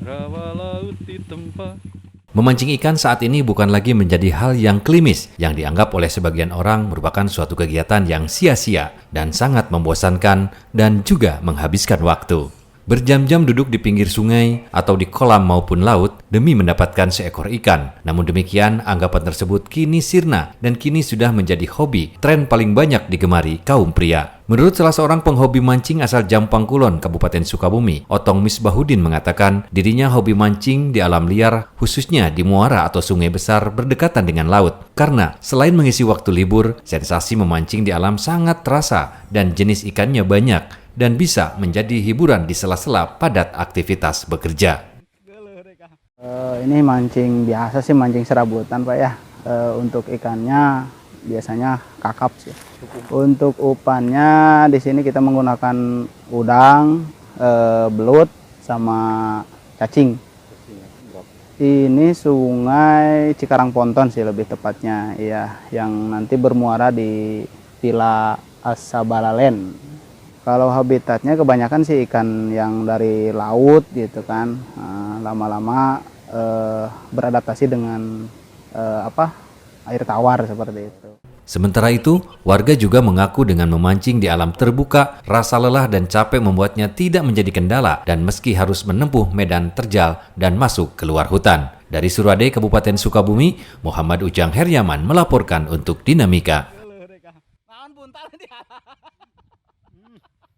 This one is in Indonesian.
Rawa laut di tempat. Memancing ikan saat ini bukan lagi menjadi hal yang klimis, yang dianggap oleh sebagian orang merupakan suatu kegiatan yang sia-sia dan sangat membosankan dan juga menghabiskan waktu. Berjam-jam duduk di pinggir sungai atau di kolam maupun laut demi mendapatkan seekor ikan. Namun demikian, anggapan tersebut kini sirna dan kini sudah menjadi hobi, tren paling banyak digemari kaum pria. Menurut salah seorang penghobi mancing asal Jampang Kulon, Kabupaten Sukabumi, Otong Misbahudin mengatakan dirinya hobi mancing di alam liar, khususnya di muara atau sungai besar berdekatan dengan laut. Karena selain mengisi waktu libur, sensasi memancing di alam sangat terasa dan jenis ikannya banyak dan bisa menjadi hiburan di sela-sela padat aktivitas bekerja. Ini mancing biasa sih, mancing serabutan Pak ya. Untuk ikannya biasanya kakap sih. Untuk umpannya di sini kita menggunakan udang, belut, sama cacing. Ini sungai Cikarang Ponton sih lebih tepatnya, ya, yang nanti bermuara di Villa Asabalalen. Kalau habitatnya kebanyakan sih ikan yang dari laut gitu kan, lama-lama beradaptasi dengan air tawar seperti itu. Sementara itu, warga juga mengaku dengan memancing di alam terbuka, rasa lelah dan capek membuatnya tidak menjadi kendala dan meski harus menempuh medan terjal dan masuk keluar hutan. Dari Surade, Kabupaten Sukabumi, Muhammad Ujang Heryaman melaporkan untuk Dinamika.